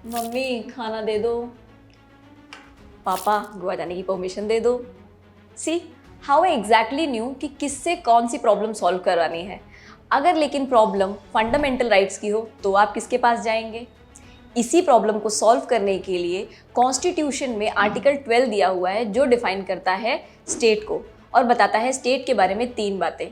Mummy खाना दे दो। पापा गोवा जाने की परमिशन दे दो। See how I exactly new कि किससे कौन सी प्रॉब्लम सॉल्व करवानी है। अगर लेकिन प्रॉब्लम फंडामेंटल राइट्स की हो तो आप किसके पास जाएंगे? इसी प्रॉब्लम को सॉल्व करने के लिए कॉन्स्टिट्यूशन में आर्टिकल 12 दिया हुआ है जो डिफाइन करता है स्टेट को और बताता है स्टेट के बारे में 3 बातें।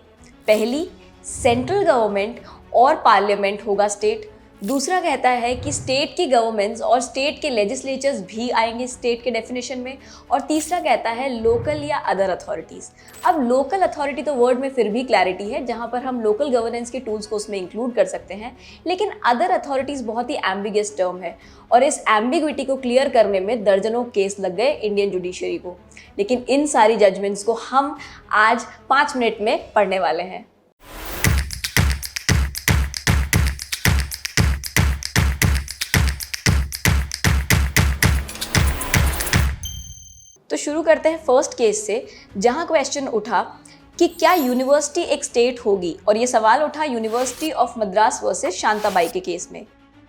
पहली, सेंट्रल गवर्नमेंट और पार्लियामेंट होगा स्टेट। दूसरा कहता है कि स्टेट की गवर्नमेंट्स और स्टेट के लेजिस्लेचर्स भी आएंगे स्टेट के डेफिनेशन में। और तीसरा कहता है लोकल या अदर अथॉरिटीज़। अब लोकल अथॉरिटी तो वर्ड में फिर भी क्लैरिटी है, जहां पर हम लोकल गवर्नेंस के टूल्स को उसमें इंक्लूड कर सकते हैं, लेकिन अदर अथॉरिटीज़ बहुत ही एम्बिगियस टर्म है और इस एम्बिग्विटी को क्लियर करने में दर्जनों केस लग गए इंडियन जुडिशरी को। लेकिन इन सारी जजमेंट्स को हम आज 5 मिनट में पढ़ने वाले हैं। तो शुरू करते हैं फर्स्ट केस से, जहां क्वेश्चन उठा कि क्या यूनिवर्सिटी एक स्टेट होगी, और ये सवाल उठा university of Madras versus Shantabai के केस में।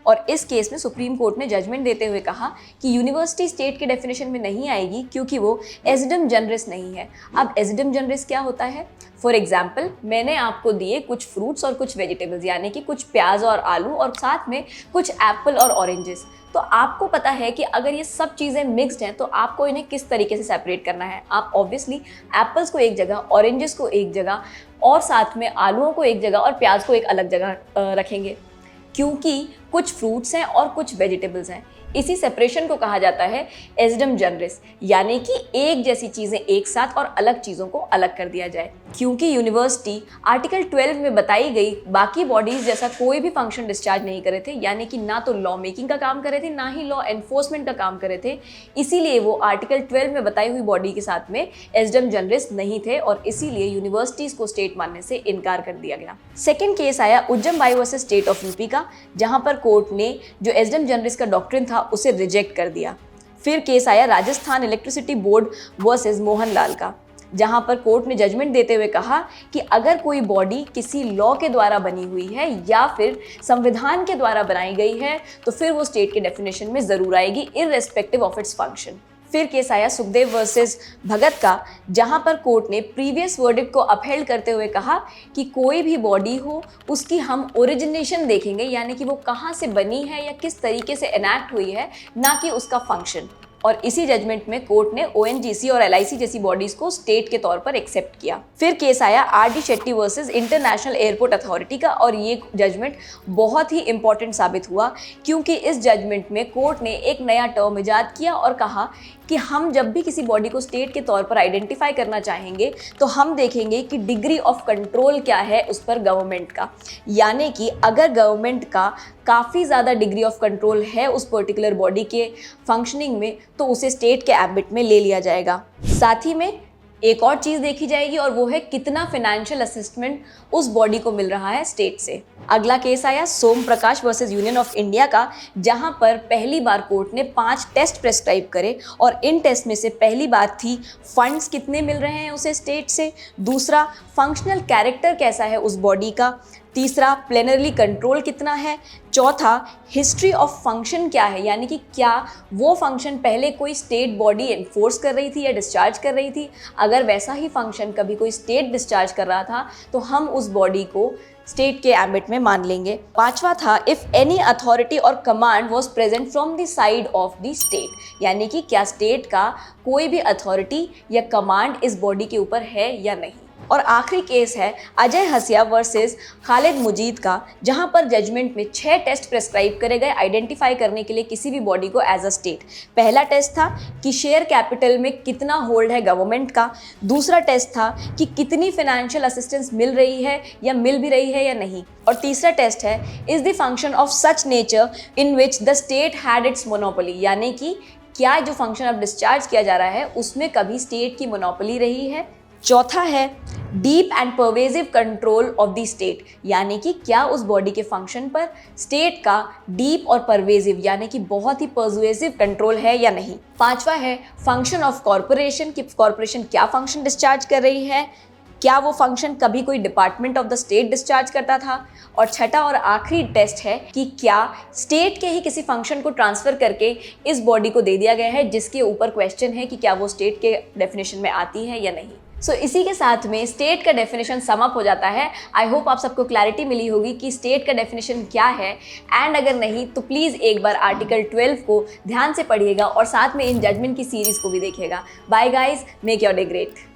और इस केस में सुप्रीम कोर्ट ने जजमेंट देते हुए कहा कि यूनिवर्सिटी स्टेट के डेफिनेशन में नहीं आएगी क्योंकि वो एसिडम जनरस नहीं है। अब एसिडम जनरस क्या होता है? फॉर एग्जाम्पल, मैंने आपको दिए कुछ फ्रूट्स और कुछ वेजिटेबल्स, यानी कि कुछ प्याज और आलू और साथ में कुछ एप्पल और ऑरेंजेस। तो आपको पता है कि अगर ये सब चीज़ें मिक्स्ड हैं तो आपको इन्हें किस तरीके से सेपरेट करना है। आप ऑब्वियसली एप्पल्स को एक जगह, ऑरेंजेस को एक जगह और साथ में आलूओं को एक जगह और प्याज को एक अलग जगह रखेंगे, क्योंकि कुछ फ्रूट्स हैं और कुछ वेजिटेबल्स हैं। इसी सेपरेशन को कहा जाता है एसिडम जनरस, यानी कि एक जैसी चीज़ें एक साथ और अलग चीज़ों को अलग कर दिया जाए। क्योंकि यूनिवर्सिटी आर्टिकल 12 में बताई गई बाकी बॉडीज़ जैसा कोई भी फंक्शन डिस्चार्ज नहीं करे थे, यानी कि ना तो लॉ मेकिंग का काम करे थे ना ही लॉ एनफोर्समेंट का काम करे थे, इसीलिए वो आर्टिकल 12 में बताई हुई बॉडी के साथ में एसिडम जनरस नहीं थे और इसीलिए यूनिवर्सिटीज़ को स्टेट मानने से इनकार कर दिया गया। सेकेंड केस आया Ujjam Bai versus state of UP का, जहाँ पर कोर्ट ने जो एसिडम जनरस का डॉक्ट्रिन था उसे रिजेक्ट कर दिया। फिर केस आया Rajasthan electricity board versus Mohanlal का, जहां पर कोर्ट ने जजमेंट देते हुए कहा कि अगर कोई बॉडी किसी लॉ के द्वारा बनी हुई है या फिर संविधान के द्वारा बनाई गई है तो फिर वो स्टेट के डेफिनेशन में जरूर आएगी, इररेस्पेक्टिव ऑफ इट्स फंक्शन। फिर केस आया सुखदेव वर्सेस भगत का, जहां पर कोर्ट ने प्रीवियस वर्डिक्ट को अपहेल्ड करते हुए कहा कि कोई भी बॉडी हो उसकी हम ओरिजिनेशन देखेंगे, यानी कि वो कहाँ से बनी है या किस तरीके से एनैक्ट हुई है, ना कि उसका फंक्शन। और इसी जजमेंट में कोर्ट ने ओएनजीसी और एलआईसी जैसी बॉडीज को स्टेट के तौर पर एक्सेप्ट किया। फिर केस आया RD Shetty versus international airport authority का, और ये जजमेंट बहुत ही इंपॉर्टेंट साबित हुआ क्योंकि इस जजमेंट में कोर्ट ने एक नया टर्म इजाद किया और कहा कि हम जब भी किसी बॉडी को स्टेट के तौर पर आइडेंटिफाई करना चाहेंगे तो हम देखेंगे कि डिग्री ऑफ कंट्रोल क्या है उस पर गवर्नमेंट का, यानी कि अगर गवर्नमेंट का काफ़ी ज़्यादा डिग्री ऑफ कंट्रोल है उस पर्टिकुलर बॉडी के फंक्शनिंग में तो उसे स्टेट के एम्बिट में ले लिया जाएगा। साथ ही में एक और चीज़ देखी जाएगी और वो है कितना फाइनेंशियल असिस्टमेंट उस बॉडी को मिल रहा है स्टेट से। अगला केस आया सोम प्रकाश वर्सेस यूनियन ऑफ इंडिया का, जहां पर पहली बार कोर्ट ने 5 टेस्ट प्रेस्क्राइब करे और इन टेस्ट में से पहली बात थी फंड्स कितने मिल रहे हैं उसे स्टेट से, दूसरा फंक्शनल कैरेक्टर कैसा है उस बॉडी का, तीसरा प्लेनरली कंट्रोल कितना है, चौथा हिस्ट्री ऑफ फंक्शन क्या है, यानी कि क्या वो फंक्शन पहले कोई स्टेट बॉडी एनफोर्स कर रही थी या डिस्चार्ज कर रही थी, अगर वैसा ही फंक्शन कभी कोई स्टेट डिस्चार्ज कर रहा था तो हम उस बॉडी को स्टेट के एम्बिट में मान लेंगे। पांचवा था इफ एनी अथॉरिटी और command was present from the side of the state, यानी कि क्या स्टेट का कोई भी अथॉरिटी या कमांड इस बॉडी के ऊपर है या नहीं। और आखिरी केस है अजय हसिया वर्सेस खालिद मुजीद का, जहां पर जजमेंट में 6 टेस्ट प्रेस्क्राइब करे गए आइडेंटिफाई करने के लिए किसी भी बॉडी को एज अ स्टेट। पहला टेस्ट था कि शेयर कैपिटल में कितना होल्ड है गवर्नमेंट का, दूसरा टेस्ट था कि कितनी फाइनेंशियल असिस्टेंस मिल रही है या मिल भी रही है या नहीं, और तीसरा टेस्ट है is the function of such nature in which the state had it's monopoly, यानी कि क्या जो फंक्शन अब डिस्चार्ज किया जा रहा है उसमें कभी स्टेट की मोनोपोली रही है। चौथा है deep and pervasive control of the state, यानी कि क्या उस बॉडी के फंक्शन पर स्टेट का डीप और परवेजिव यानी कि बहुत ही परसुएसिव कंट्रोल है या नहीं। पांचवा है फंक्शन ऑफ कॉरपोरेशन, कि कॉरपोरेशन क्या फंक्शन डिस्चार्ज कर रही है। क्या वो फंक्शन कभी कोई department of the state discharge करता था? और छठा और आखिरी टेस्ट है कि क्या स्टेट के ही किसी फंक्शन को ट्रांसफर करके इस बॉडी को दे दिया गया है, जिसके ऊपर क्वेश्चन है कि क्या वो स्टेट के डेफिनेशन में आती है या नहीं। सो इसी के साथ में स्टेट का डेफिनेशन सम अप हो जाता है। आई होप आप सबको क्लैरिटी मिली होगी कि स्टेट का डेफिनेशन क्या है, एंड अगर नहीं तो प्लीज़ एक बार आर्टिकल 12 को ध्यान से पढ़िएगा और साथ में इन जजमेंट की सीरीज़ को भी देखिएगा। Bye guys, make your day great.